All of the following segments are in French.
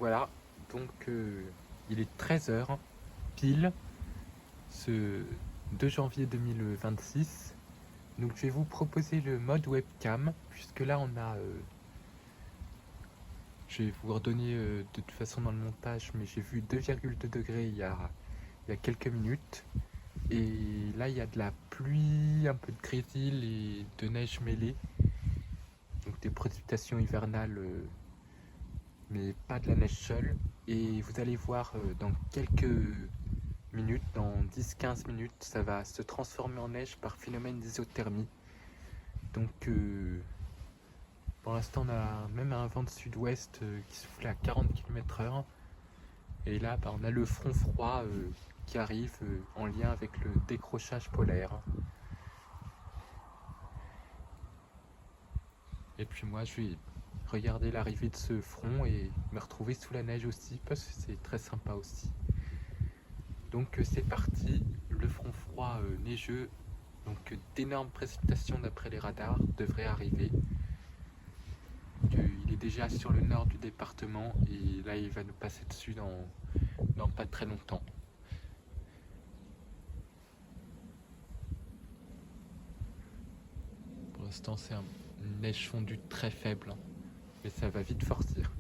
Voilà, donc il est 13 h pile, ce 2 janvier 2026. Donc je vais vous proposer le mode webcam, puisque là on a... je vais vous redonner de toute façon dans le montage, mais j'ai vu 2,2 degrés il y a quelques minutes. Et là il y a de la pluie, un peu de grésil et de neige mêlée. Donc des précipitations hivernales, mais pas de la neige seule. Et vous allez voir dans quelques minutes, dans 10-15 minutes, ça va se transformer en neige par phénomène d'isothermie. Donc pour l'instant on a même un vent de sud-ouest qui souffle à 40 km/h. Et là on a le front froid qui arrive en lien avec le décrochage polaire. Et puis moi je vais regarder l'arrivée de ce front et me retrouver sous la neige aussi, parce que c'est très sympa aussi. Donc c'est parti, le front froid neigeux, donc d'énormes précipitations d'après les radars devraient arriver. Il est déjà sur le nord du département et là il va nous passer dessus dans pas très longtemps. Pour l'instant c'est une neige fondue très faible, mais ça va vite forcir.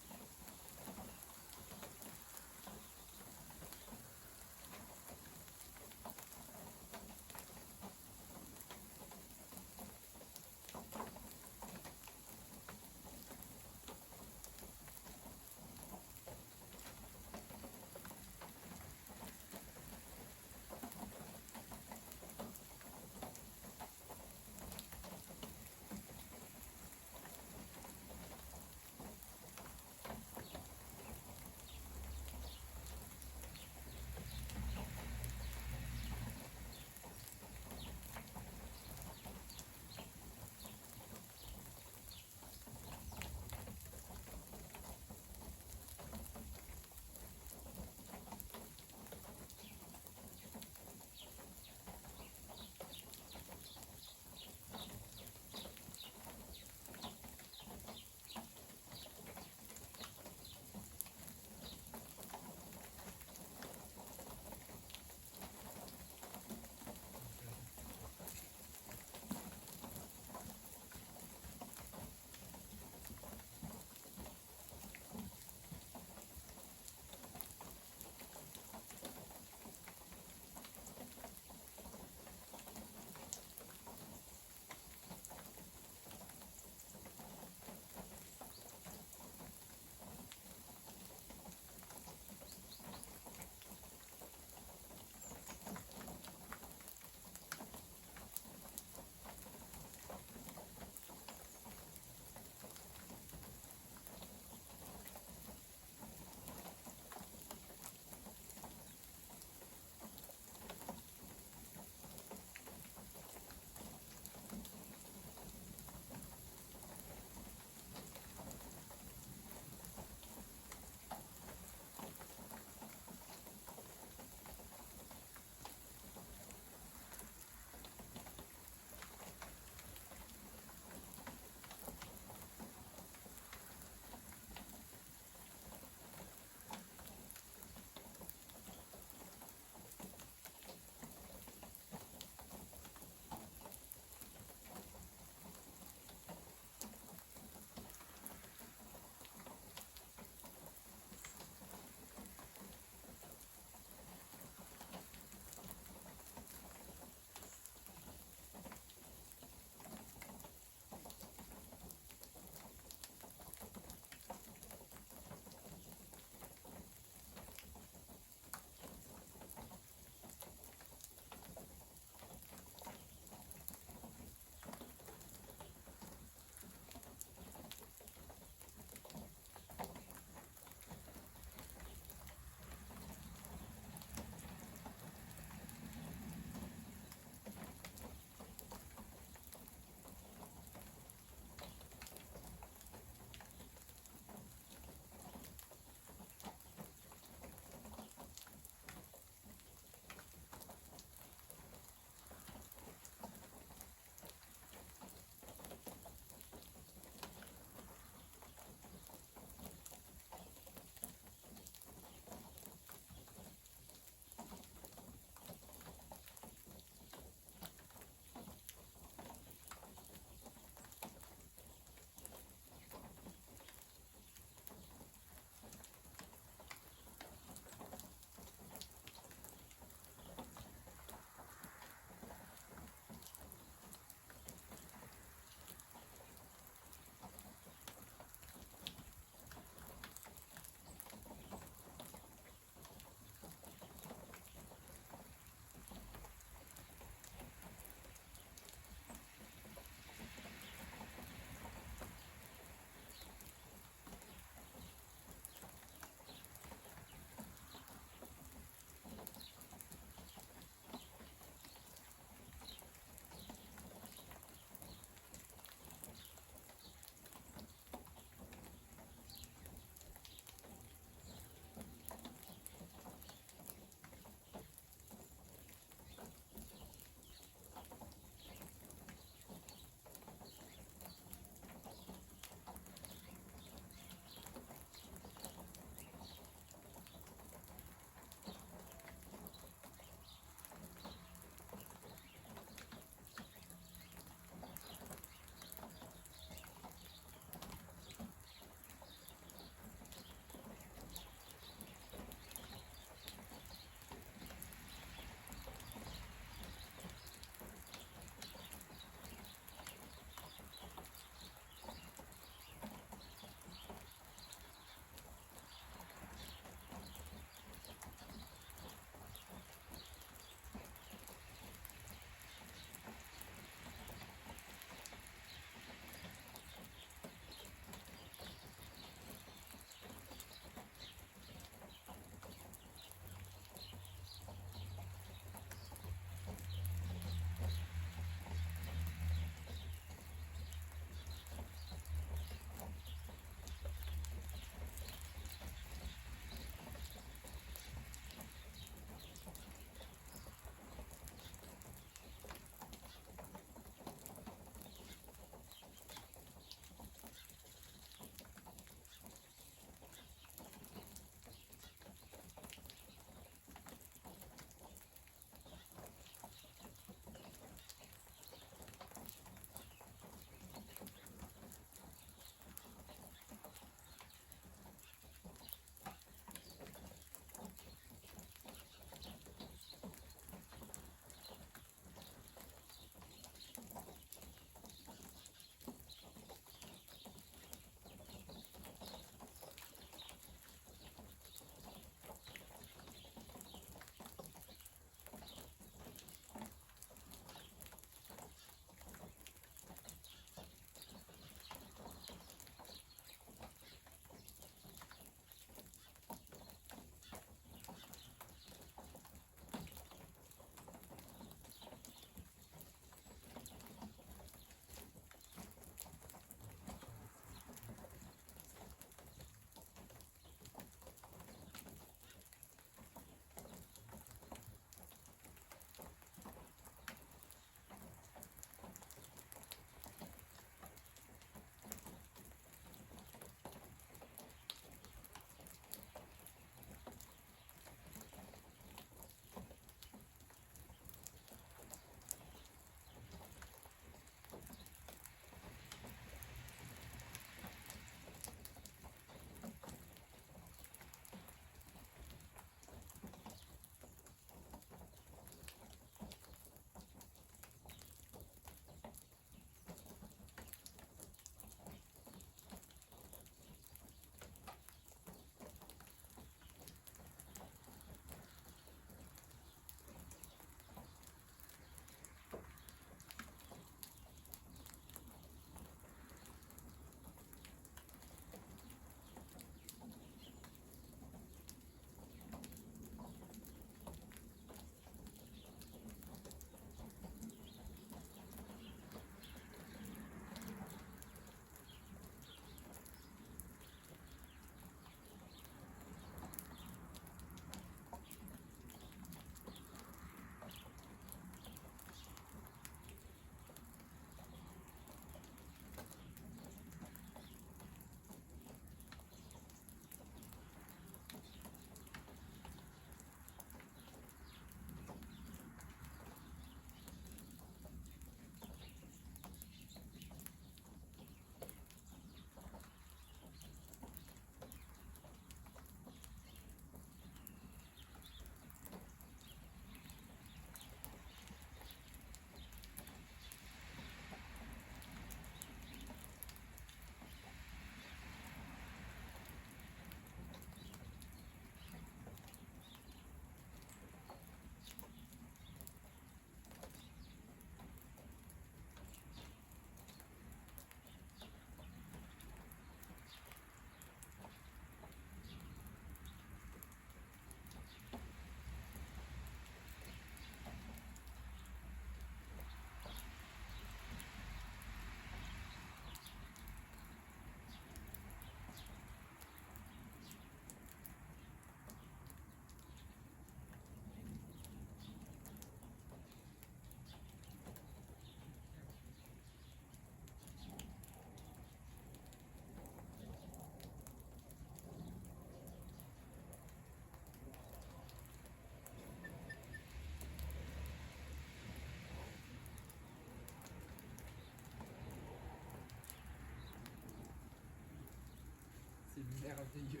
merveilleux.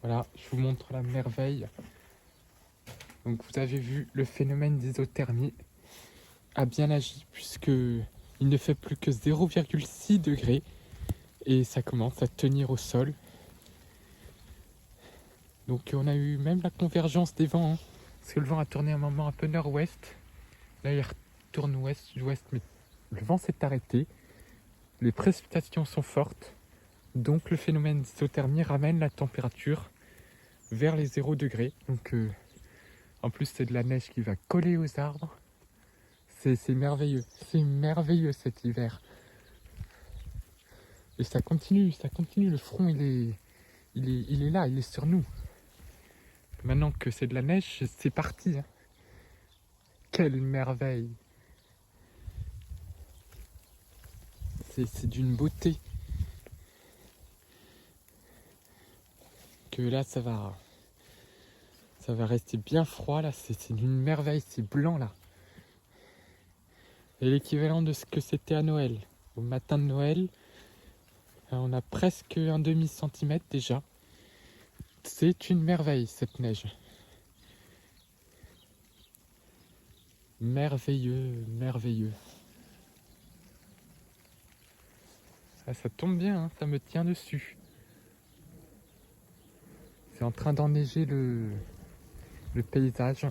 Voilà, je vous montre la merveille. Donc vous avez vu, le phénomène d'isothermie a bien agi puisque il ne fait plus que 0,6 degrés et ça commence à tenir au sol. Donc on a eu même la convergence des vents, hein, parce que le vent a tourné un moment un peu nord-ouest. Là il retourne ouest, mais le vent s'est arrêté. Les précipitations sont fortes. Donc le phénomène d'isothermie ramène la température vers les 0 degrés. Donc en plus c'est de la neige qui va coller aux arbres. C'est merveilleux. C'est merveilleux cet hiver. Et ça continue. Le front il est là, il est sur nous. Maintenant que c'est de la neige, c'est parti. Hein. Quelle merveille! C'est d'une beauté. Que là ça va rester bien froid là. C'est d'une merveille, c'est blanc là. Et l'équivalent de ce que c'était à Noël. Au matin de Noël, on a presque un demi-centimètre déjà. C'est une merveille cette neige. Merveilleux, merveilleux. Ah, ça tombe bien, hein, ça me tient dessus. C'est en train d'enneiger le paysage.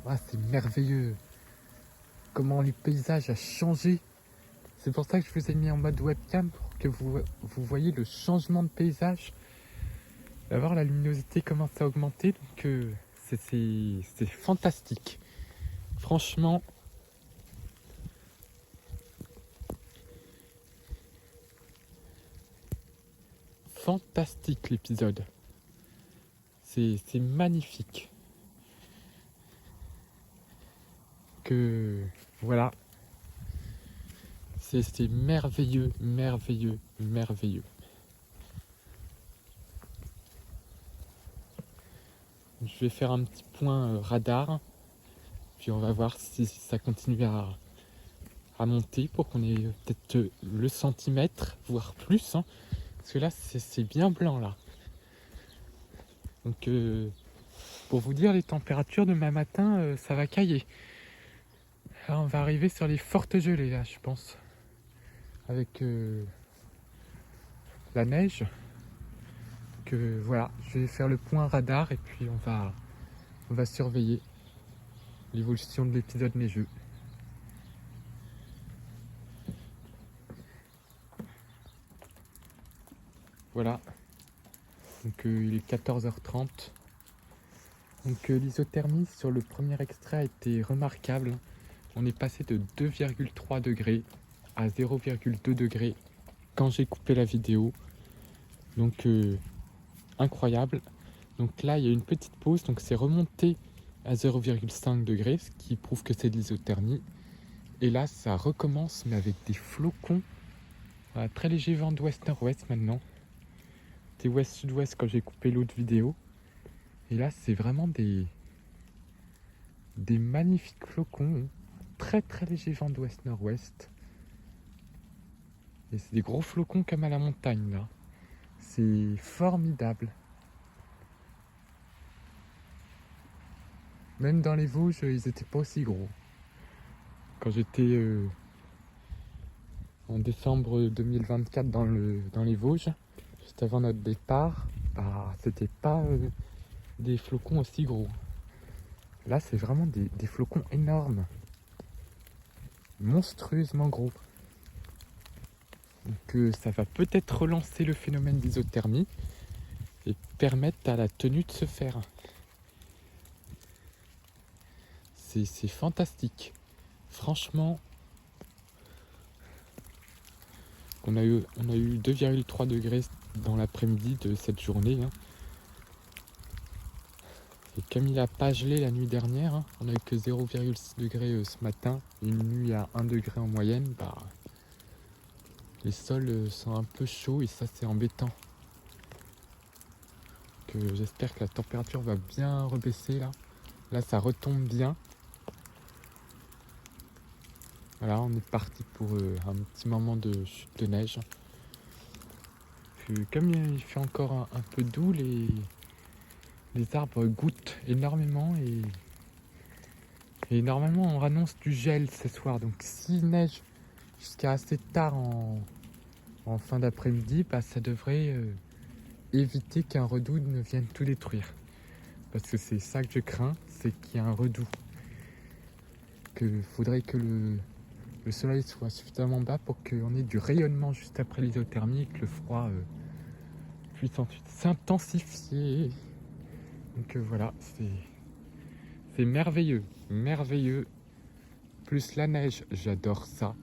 Ah, c'est merveilleux. Comment le paysage a changé. C'est pour ça que je vous ai mis en mode webcam pour que vous voyez le changement de paysage. D'abord la luminosité commence à augmenter, donc c'est fantastique. Franchement, fantastique l'épisode. C'est magnifique. Que voilà. C'est merveilleux, merveilleux, merveilleux. Je vais faire un petit point radar. Puis on va voir si ça continue à monter pour qu'on ait peut-être le centimètre, voire plus. Hein. Parce que là, c'est bien blanc là. Donc pour vous dire, les températures demain matin, ça va cailler. Là, on va arriver sur les fortes gelées là, je pense. avec la neige. Que voilà, je vais faire le point radar et puis on va surveiller l'évolution de l'épisode neigeux. Voilà, donc il est 14h30. Donc l'isothermie sur le premier extrait a été remarquable. On est passé de 2,3 degrés à 0,2 degrés quand j'ai coupé la vidéo. Donc incroyable. Donc là il y a une petite pause, donc c'est remonté à 0,5 degrés, ce qui prouve que c'est de l'isothermie. Et là ça recommence, mais avec des flocons. Voilà, très léger vent d'ouest-nord-ouest maintenant. C'était ouest-sud-ouest quand j'ai coupé l'autre vidéo. Et là c'est vraiment des magnifiques flocons. Très très léger vent d'ouest-nord-ouest. Et c'est des gros flocons comme à la montagne là. C'est formidable. Même dans les Vosges, ils étaient pas aussi gros. Quand j'étais en décembre 2024 dans les Vosges, juste avant notre départ, bah c'était pas des flocons aussi gros. Là c'est vraiment des flocons énormes. Monstrueusement gros. Donc ça va peut-être relancer le phénomène d'isothermie et permettre à la tenue de se faire. C'est fantastique. Franchement, on a eu 2,3 degrés dans l'après-midi de cette journée. Hein. Et comme il n'a pas gelé la nuit dernière, hein, on a eu que 0,6 degrés ce matin, une nuit à 1 degré en moyenne, bah, les sols sont un peu chauds et ça c'est embêtant. J'espère que la température va bien rebaisser là. Là ça retombe bien. Voilà, on est parti pour un petit moment de chute de neige. Puis, comme il fait encore un peu doux, les arbres goûtent énormément et normalement on annonce du gel ce soir. Donc s'il neige jusqu'à assez tard en fin d'après-midi, bah, ça devrait éviter qu'un redout ne vienne tout détruire. Parce que c'est ça que je crains, c'est qu'il y a un redout. Faudrait que le soleil soit suffisamment bas pour qu'on ait du rayonnement juste après l'isothermie et que le froid puisse ensuite s'intensifier. Donc voilà, c'est merveilleux, merveilleux. Plus la neige, j'adore ça.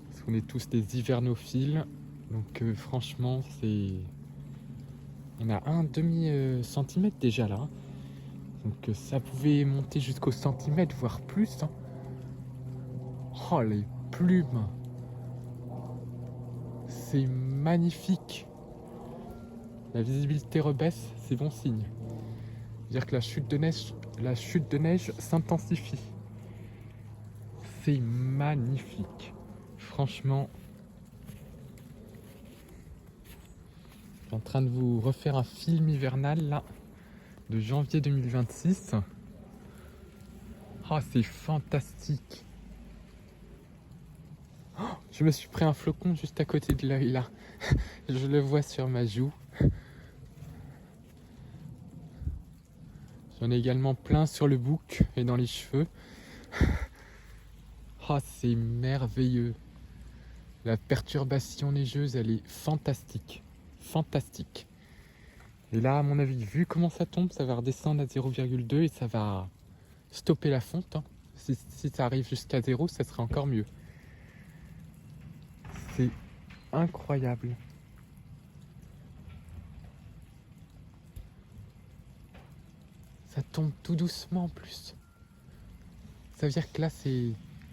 Parce qu'on est tous des hivernophiles. Donc franchement, on a un demi-centimètre déjà là. Donc ça pouvait monter jusqu'au centimètre, voire plus. Hein. Oh, les plumes. C'est magnifique. La visibilité rebaisse, c'est bon signe. C'est-à-dire que la chute de neige s'intensifie. C'est magnifique. Franchement, je suis en train de vous refaire un film hivernal là, de janvier 2026. Oh, c'est fantastique. Oh, je me suis pris un flocon juste à côté de l'œil là. Je le vois sur ma joue. J'en ai également plein sur le bouc et dans les cheveux. Oh, c'est merveilleux. La perturbation neigeuse, elle est fantastique. Fantastique. Et là, à mon avis, vu comment ça tombe, ça va redescendre à 0,2 et ça va stopper la fonte. Hein. Si ça arrive jusqu'à 0, ça serait encore mieux. C'est incroyable. Ça tombe tout doucement en plus. Ça veut dire que là,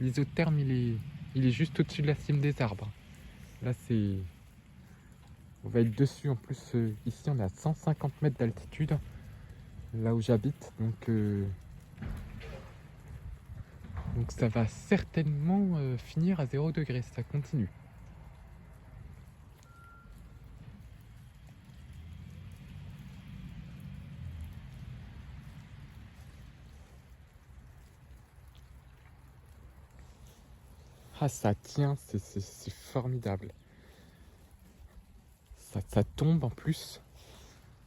l'isotherme, il est juste au-dessus de la cime des arbres. Là, on va être dessus. En plus, ici, on est à 150 mètres d'altitude, là où j'habite. Donc ça va certainement finir à 0 degré. Ça continue. Ah, ça tient, c'est formidable. Ça tombe en plus.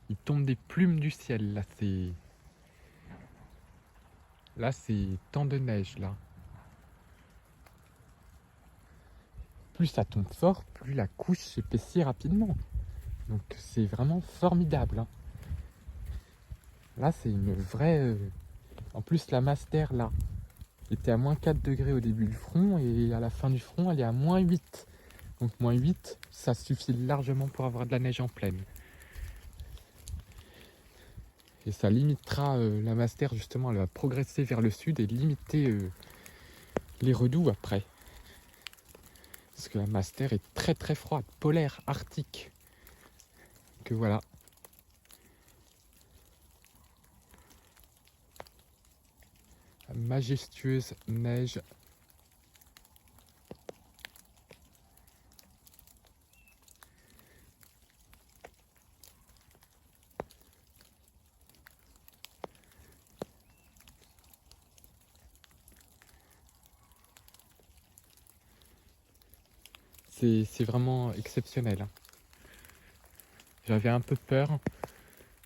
Il tombe des plumes du ciel, là, c'est... Là, c'est temps de neige, là. Plus ça tombe fort, plus la couche s'épaissit rapidement. Donc c'est vraiment formidable, hein. Là, c'est une vraie... En plus, la master, là, était à moins 4 degrés au début du front, et à la fin du front, elle est à moins 8. Donc moins 8, ça suffit largement pour avoir de la neige en pleine. Et ça limitera la master, justement, elle va progresser vers le sud et limiter les redoux après. Parce que la master est très très froide, polaire, arctique. Que voilà. La majestueuse neige. C'est vraiment exceptionnel, hein. J'avais un peu peur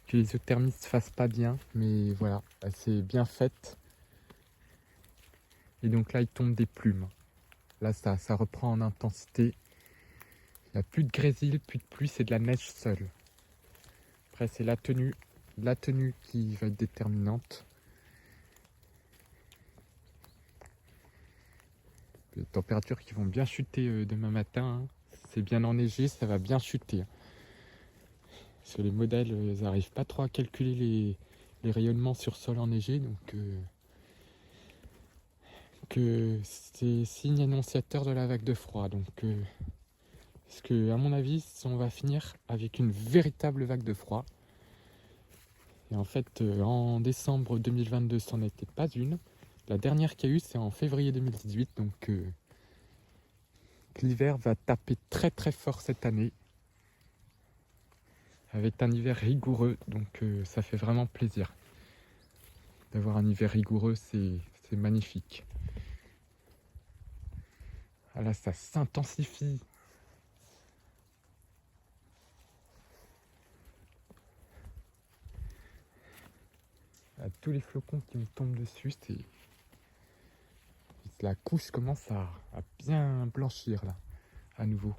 que les isothermies se fassent pas bien, mais voilà, elle s'est bien faite. Et donc là, il tombe des plumes. Là, ça reprend en intensité. Il n'y a plus de grésil, plus de pluie, c'est de la neige seule. Après, c'est la tenue qui va être déterminante. Les températures qui vont bien chuter demain matin, hein. C'est bien enneigé, ça va bien chuter. Parce que les modèles, ils n'arrivent pas trop à calculer les rayonnements sur sol enneigé, donc que c'est signe annonciateur de la vague de froid. Donc, parce que, à mon avis, on va finir avec une véritable vague de froid. Et en fait, en décembre 2022, c'en n'était pas une. La dernière qu'il y a eu, c'est en février 2018, donc l'hiver va taper très très fort cette année, avec un hiver rigoureux, donc ça fait vraiment plaisir. D'avoir un hiver rigoureux, c'est magnifique. Ah là, ça s'intensifie. Ah, tous les flocons qui me tombent dessus, c'est... La couche commence à bien blanchir là, à nouveau.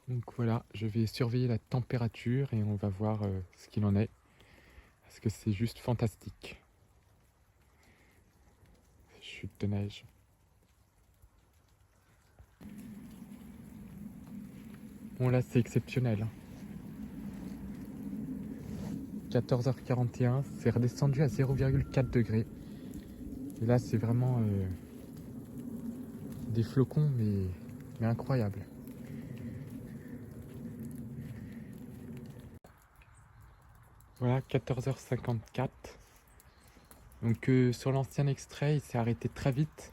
Donc voilà, je vais surveiller la température et on va voir ce qu'il en est. Parce que c'est juste fantastique. Chute de neige. Bon là c'est exceptionnel. 14h41, c'est redescendu à 0,4 degrés. Et là c'est vraiment des flocons mais incroyables. Voilà, 14h54. Donc sur l'ancien extrait, il s'est arrêté très vite.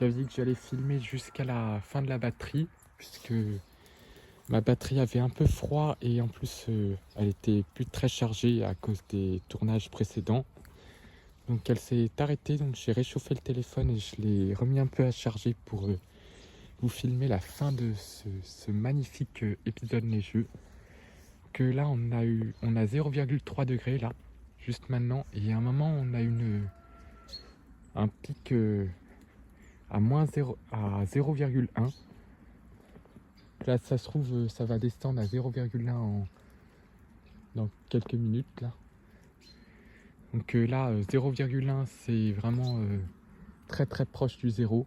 J'avais dit que j'allais filmer jusqu'à la fin de la batterie, puisque ma batterie avait un peu froid et en plus elle était plus très chargée à cause des tournages précédents. Donc elle s'est arrêtée, donc j'ai réchauffé le téléphone et je l'ai remis un peu à charger pour vous filmer la fin de ce magnifique épisode neigeux. Que là on a 0,3 degrés là, juste maintenant, et à un moment on a un pic à 0,1. Là ça se trouve ça va descendre à 0,1 dans quelques minutes là. Donc là 0,1 c'est vraiment très très proche du zéro.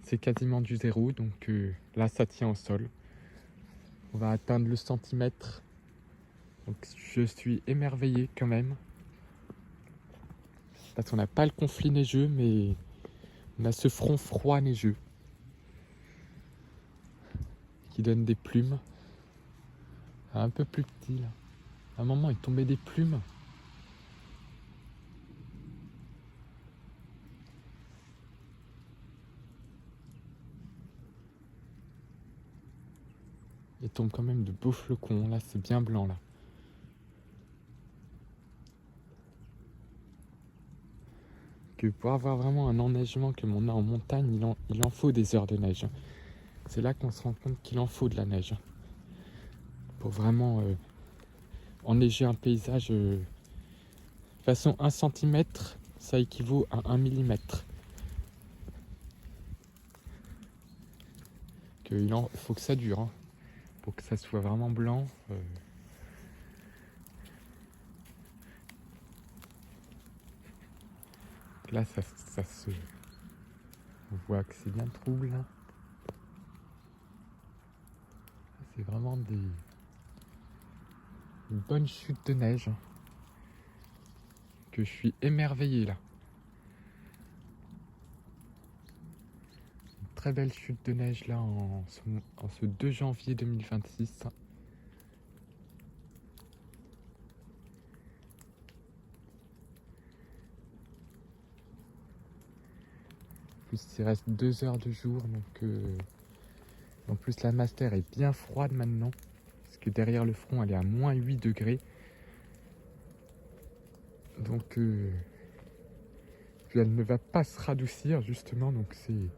C'est quasiment du zéro, donc là ça tient au sol. On va atteindre le centimètre. Donc je suis émerveillé quand même. Parce qu'on n'a pas le conflit neigeux, mais on a ce front froid neigeux qui donne des plumes. Un peu plus petit là. À un moment il tombait des plumes. Il tombe quand même de beaux flocons. Là c'est bien blanc là. que pour avoir vraiment un enneigement comme on a en montagne, il en faut des heures de neige. C'est là qu'on se rend compte qu'il en faut de la neige. Pour vraiment enneiger un paysage, de façon 1 centimètre, ça équivaut à 1 millimètre. Il faut que ça dure, hein, pour que ça soit vraiment blanc. Là, ça se... On voit que c'est bien trouble. Là. C'est vraiment une bonne chute de neige. Que je suis émerveillé là. Une très belle chute de neige là en ce 2 janvier 2026. Plus il reste 2 heures de jour, donc en plus la master est bien froide maintenant, parce que derrière le front elle est à moins 8 degrés. Donc puis elle ne va pas se radoucir justement, donc c'est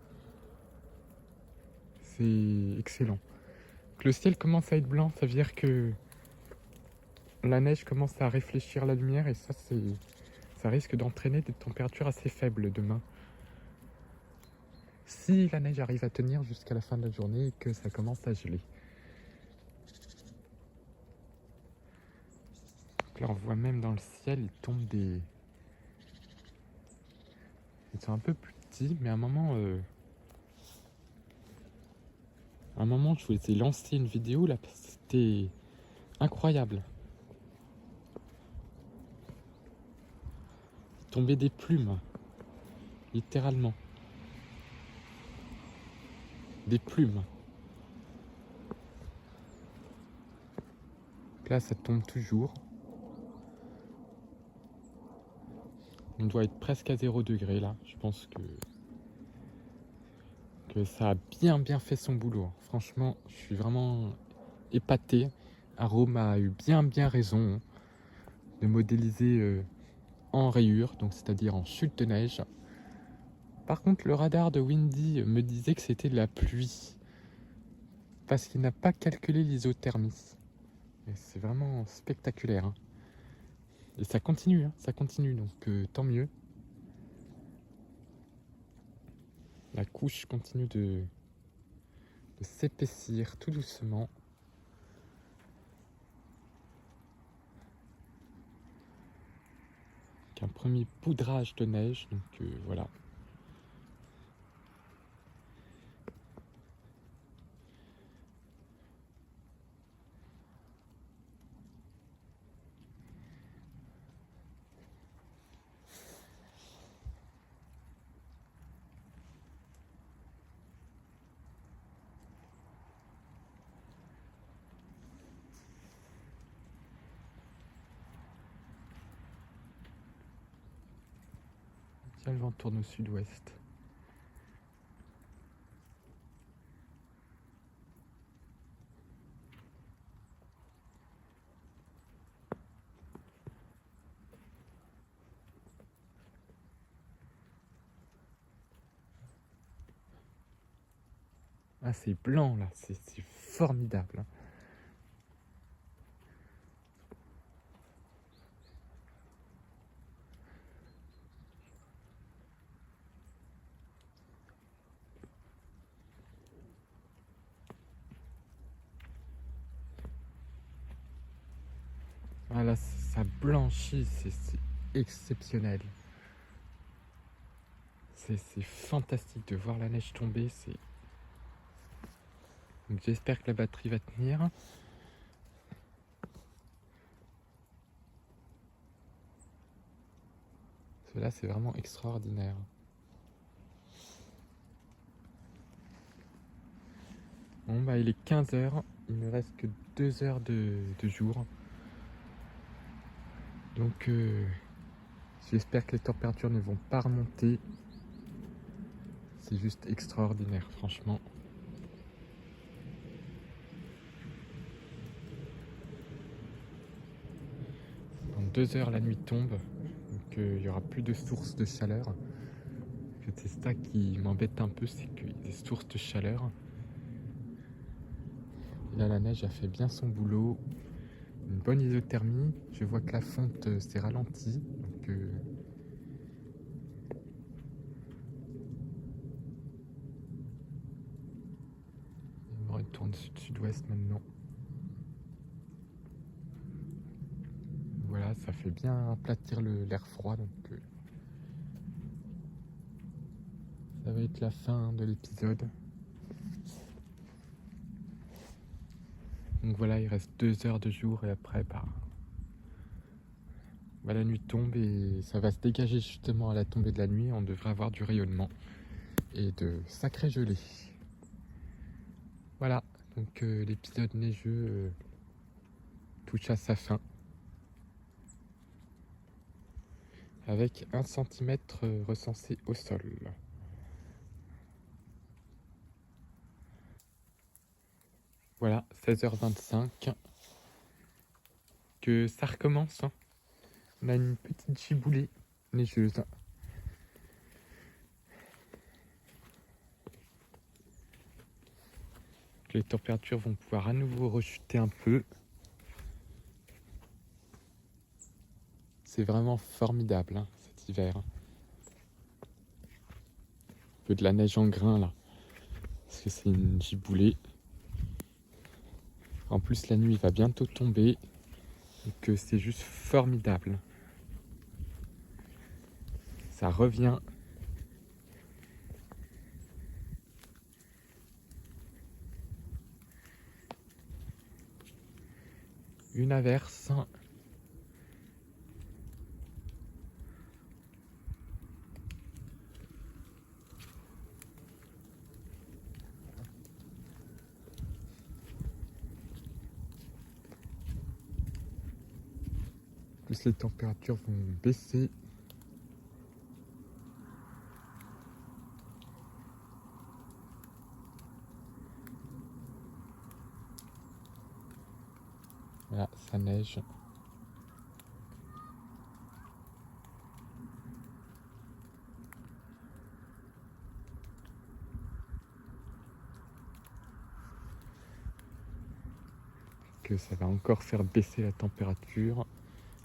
excellent. Donc, le ciel commence à être blanc, ça veut dire que la neige commence à réfléchir la lumière, et ça risque d'entraîner des températures assez faibles demain. Si la neige arrive à tenir jusqu'à la fin de la journée et que ça commence à geler. Donc là on voit même dans le ciel, il tombe des... Ils sont un peu plus petits, mais à un moment, je vous ai lancé une vidéo là, c'était incroyable. Il tombait des plumes, littéralement. Des plumes. Donc là, ça tombe toujours. On doit être presque à 0 degré là. Je pense que ça a bien fait son boulot. Franchement, je suis vraiment épaté. Arome a eu bien raison de modéliser en rayures, donc c'est-à-dire en chute de neige. Par contre, le radar de Windy me disait que c'était de la pluie, parce qu'il n'a pas calculé l'isothermie. Et c'est vraiment spectaculaire. Hein. Et ça continue, donc tant mieux. La couche continue de s'épaissir tout doucement. Avec un premier poudrage de neige, donc voilà. Tiens, le vent tourne au sud-ouest. Ah, c'est blanc là, c'est formidable. Hein. Ah là, ça blanchit, c'est exceptionnel. C'est fantastique de voir la neige tomber. Donc j'espère que la batterie va tenir. Cela c'est vraiment extraordinaire. Bon bah il est 15h, il me reste que 2 heures de jour. Donc j'espère que les températures ne vont pas remonter. C'est juste extraordinaire, franchement. Dans 2 heures, la nuit tombe. Donc il n'y aura plus de source de chaleur. que c'est ça qui m'embête un peu, c'est qu'il y a des sources de chaleur. Et là, la neige a fait bien son boulot. Une bonne isothermie. Je vois que la fonte s'est ralentie. Donc, il me retourne sud-sud-ouest maintenant. Voilà, ça fait bien aplatir l'air froid. Donc, ça va être la fin de l'épisode. Donc voilà, il reste 2 heures de jour et après, la nuit tombe et ça va se dégager justement à la tombée de la nuit. On devrait avoir du rayonnement et de sacrés gelées. Voilà, donc l'épisode neigeux touche à sa fin. Avec 1 centimètre recensé au sol. Voilà, 16h25. Que ça recommence. Hein. On a une petite giboulée neigeuse. Les températures vont pouvoir à nouveau rechuter un peu. C'est vraiment formidable hein, cet hiver. Un peu de la neige en grain là. Parce que c'est une giboulée. En plus la nuit va bientôt tomber. Donc c'est juste formidable. Ça revient. Une averse. Plus les températures vont baisser. Voilà, ça neige. Que ça va encore faire baisser la température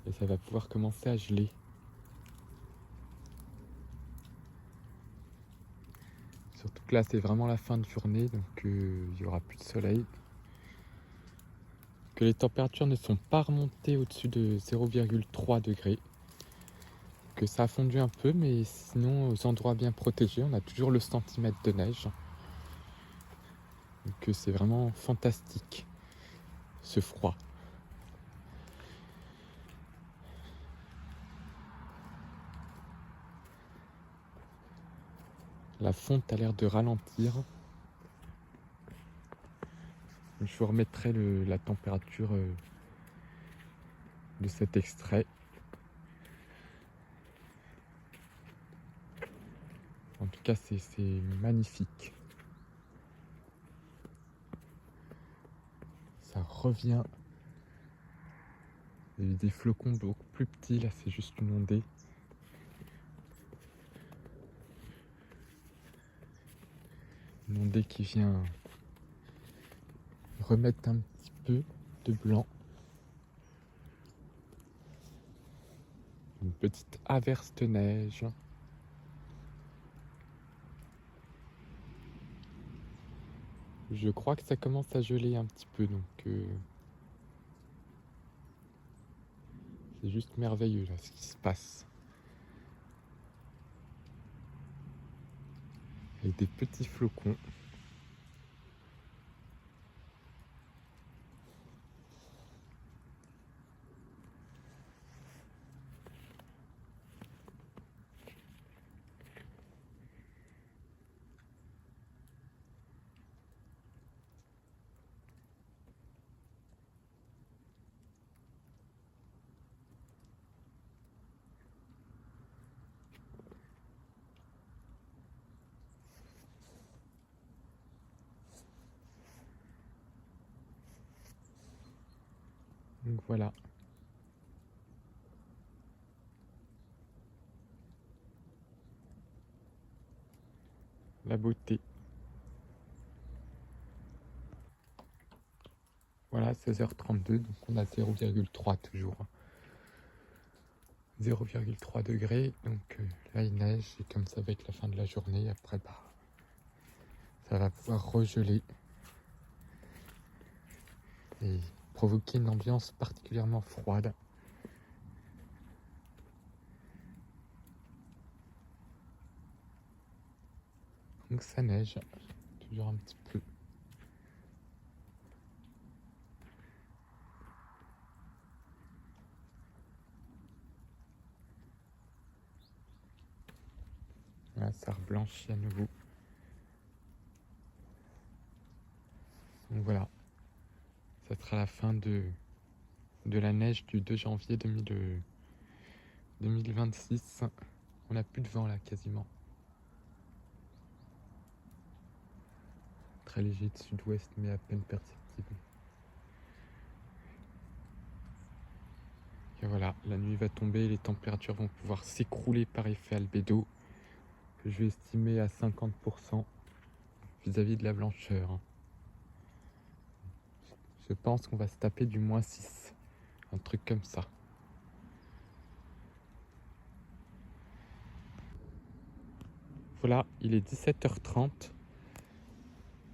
et ça va pouvoir commencer à geler. Surtout que là c'est vraiment la fin de journée donc il n'y aura plus de soleil. Que les températures ne sont pas remontées au-dessus de 0,3 degrés. Que ça a fondu un peu mais sinon aux endroits bien protégés on a toujours le centimètre de neige. Donc c'est vraiment fantastique ce froid. La fonte a l'air de ralentir. Je vous remettrai la température de cet extrait. En tout cas, c'est magnifique. Ça revient. Il y a eu des flocons beaucoup plus petits. Là, c'est juste une ondée. Une ondée qui vient remettre un petit peu de blanc. Une petite averse de neige. Je crois que ça commence à geler un petit peu, donc c'est juste merveilleux là ce qui se passe. Avec des petits flocons. Donc voilà. la beauté. Voilà, 16h32, donc on a 0,3 toujours. 0,3 degrés, donc là il neige et comme ça va être la fin de la journée, après bah, ça va pouvoir regeler et provoquer une ambiance particulièrement froide. Donc ça neige, toujours un petit peu. Là, ça reblanchit à nouveau. Donc voilà, ça sera la fin de la neige du 2 janvier 2026. On n'a plus de vent là quasiment. Très léger de sud-ouest mais à peine perceptible. Et voilà, la nuit va tomber, les températures vont pouvoir s'écrouler par effet albédo, que je vais estimer à 50% vis-à-vis de la blancheur. Je pense qu'on va se taper du -6, un truc comme ça. Voilà, il est 17h30,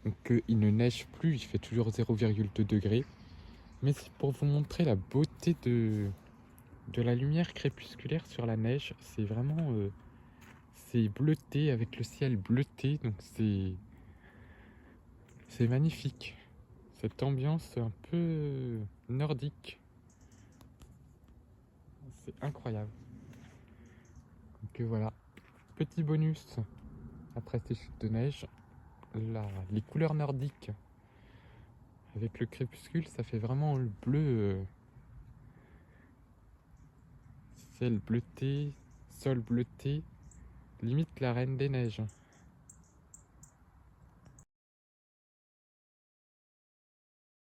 donc il ne neige plus, il fait toujours 0,2 degrés. Mais c'est pour vous montrer la beauté de la lumière crépusculaire sur la neige. C'est vraiment... c'est bleuté, avec le ciel bleuté, donc c'est magnifique. Cette ambiance un peu nordique. C'est incroyable. Donc voilà, petit bonus après ces chutes de neige. Les couleurs nordiques avec le crépuscule, ça fait vraiment le bleu. Ciel bleuté, sol bleuté, limite la Reine des Neiges.